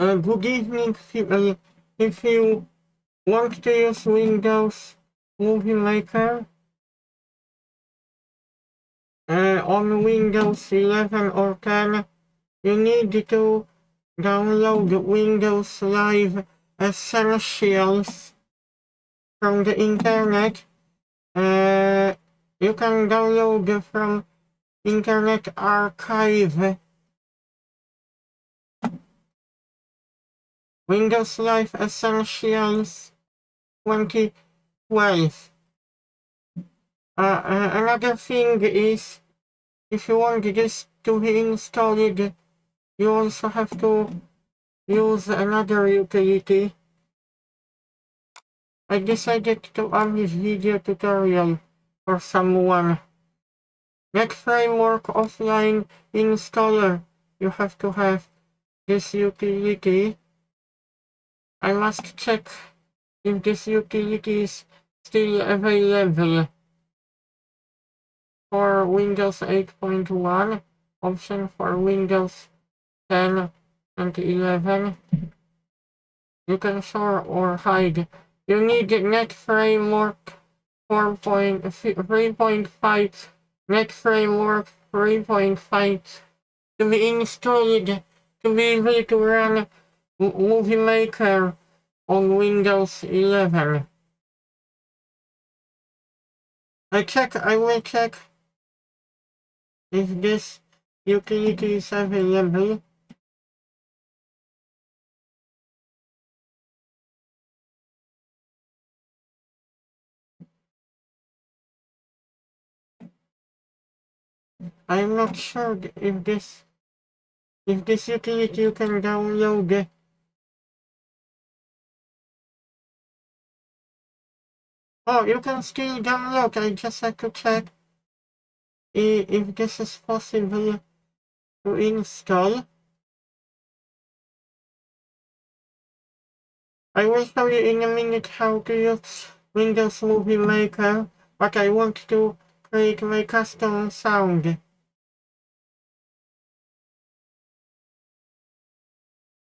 Good evening. If you want to use Windows Movie Maker on Windows 11 or 10, you need to download Windows Live Essentials from the internet. You can download from Internet Archive. Windows Live Essentials 2012. Another thing is, if you want this to be installed, you also have to use another utility. I decided to add this video tutorial for someone. Net Framework Offline Installer. You have to have this utility. I must check if this utility is still available. For Windows 8.1, option for Windows 10 and 11. You can show or hide. You need Net Framework 3.5, Net Framework 3.5 to be installed to be able to run Movie Maker on Windows 11. I will check if this utility is available. I'm not sure if this utility you can download. Oh, you can still download. I just have to check if this is possible to install. I will show you in a minute how to use Windows Movie Maker, but I want to create my custom sound.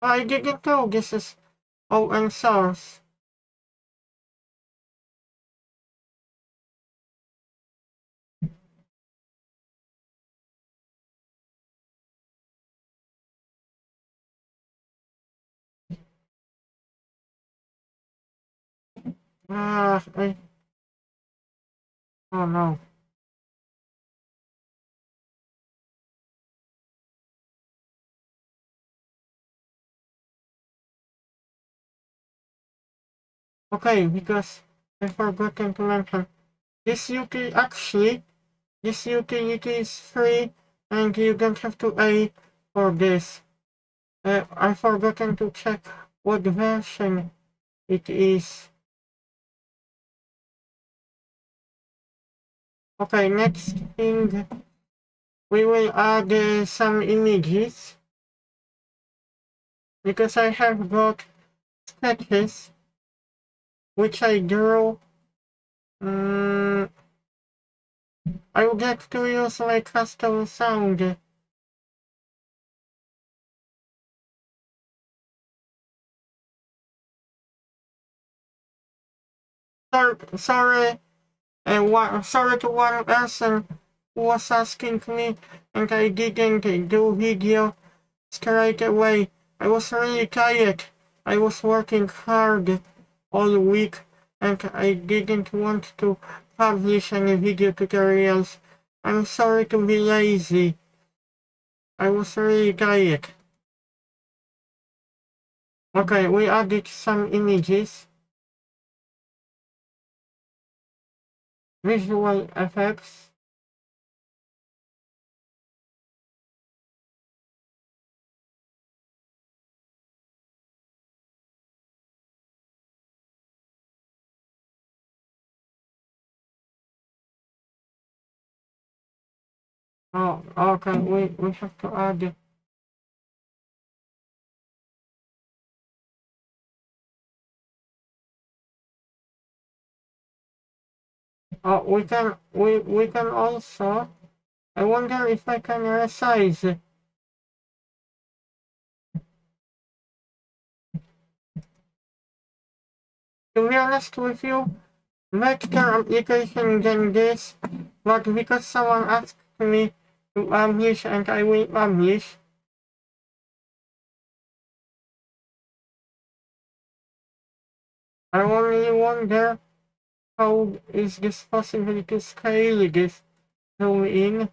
I didn't know this is open source. Oh no. Okay, because I forgot to mention, this utility is free and you don't have to pay for this. I forgotten to check what version it is. Okay, next thing, we will add some images, because I have got sketches which I drew. I will get to use my custom sound. Sorry to one person who was asking me and I didn't do video straight away. I was really tired. I was working hard all week and I didn't want to publish any video tutorials. I'm sorry to be lazy. I was really tired. Okay, we added some images. Visual effects. Oh, okay, we have to add. Oh, we can also. I wonder if I can resize. To be honest with you, vector application than this, but because someone asked me to publish and I will publish. I only wonder how is this possible to scale this zoom in.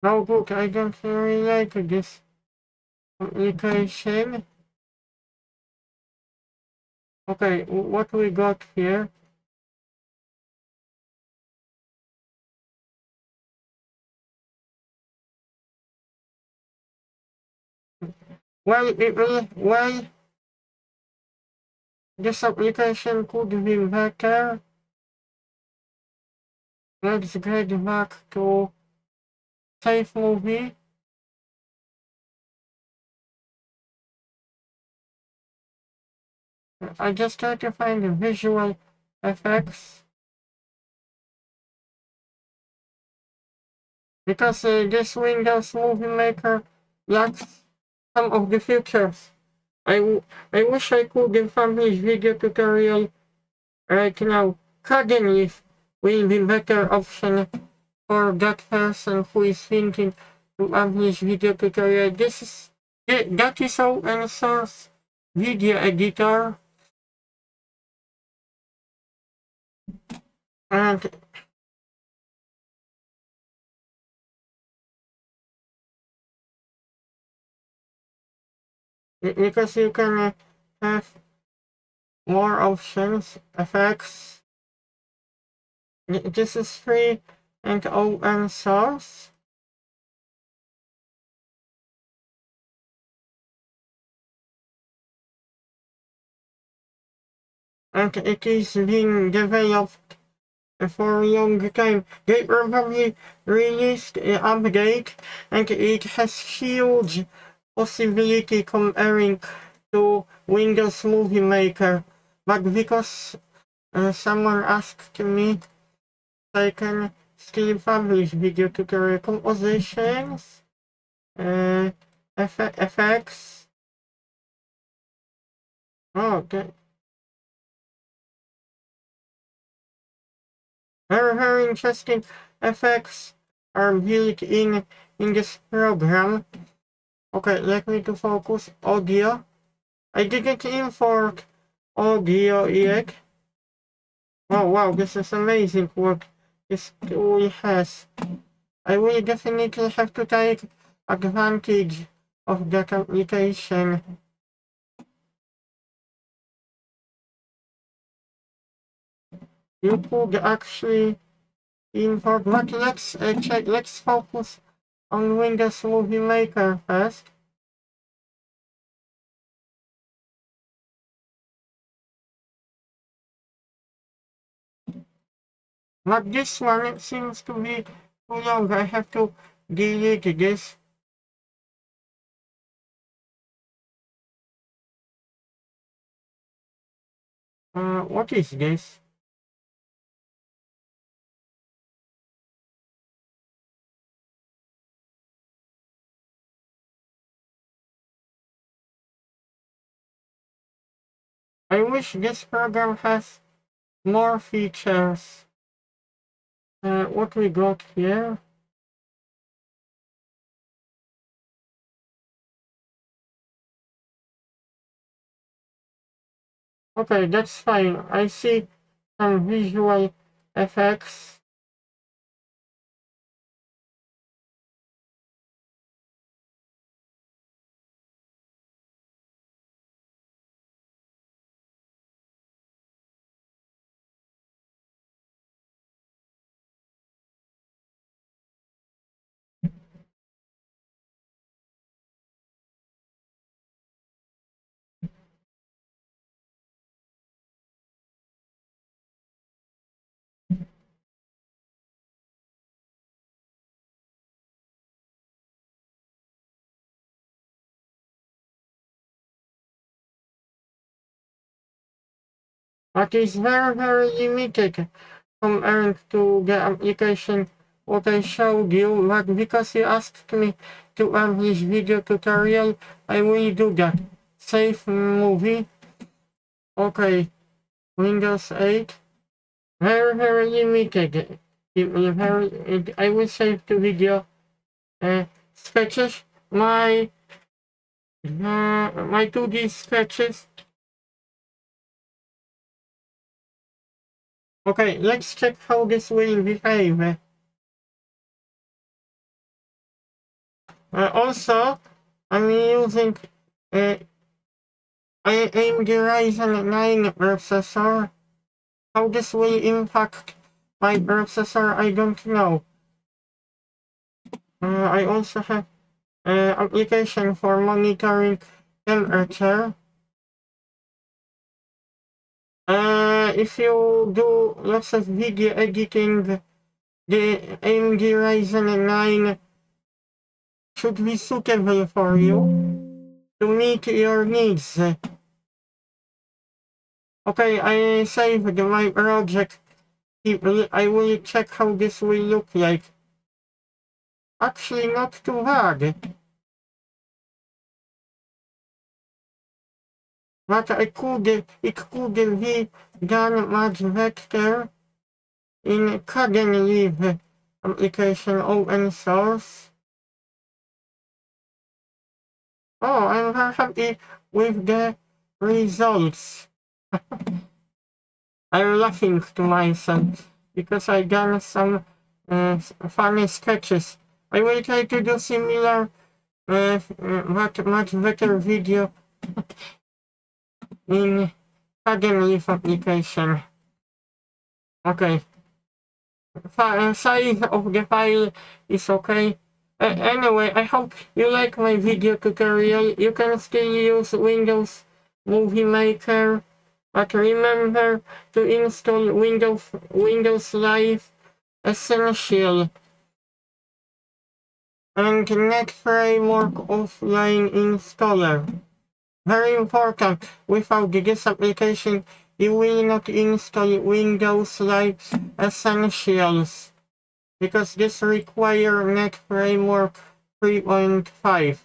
No book, I don't really like this application. Okay, what we got here? Well, this application could be better. Let's get back to Safe Movie. I just try to find the visual effects. Because this Windows Movie Maker lacks some of the features. I wish I could publish video tutorial right now. Coding will be better option for that person who is thinking to publish video tutorial. That is open source video editor, and because you can have more options, effects. This is free and open source. And it is being developed for a long time. They probably released an update and it has huge possibility comparing to Windows Movie Maker. But because someone asked me, I can still publish video tutorial compositions, effects. Oh, okay. Very interesting effects are built in this program. Okay, let me to focus audio. I didn't import audio yet. Oh wow, this is amazing work this tool has. I will definitely have to take advantage of that application. You could actually import, but let's check, let's focus on Windows Movie Maker first. But this one, it seems to be too long. I have to delete this. What is this? I wish this program has more features. What we got here? Okay, that's fine. I see some visual effects. But it's very limited compared to the application what I showed you, but because you asked me to publish video tutorial, I will do that. Save movie. Okay, Windows 8. Very, very limited. I will save the video sketches. My 2D sketches. Okay, let's check how this will behave. Also, I'm using AMD Ryzen 9 processor. How this will impact my processor, I don't know. I also have application for monitoring temperature. If you do lots of video editing, the AMD Ryzen 9 should be suitable for you to meet your needs. Okay, I saved my project. I will check how this will look like. Actually, not too bad. But it could be done much better in Kdenlive application open source. Oh, I'm very happy with the results. I'm laughing to myself because I done some funny sketches. I will try to do similar much better video in Kdenlive application. Okay. Size of the file is okay. Anyway, I hope you like my video tutorial. You can still use Windows Movie Maker, but remember to install Windows Live Essential and Net Framework Offline Installer. Very important. Without this application, you will not install Windows Live Essentials, because this requires Net Framework 3.5.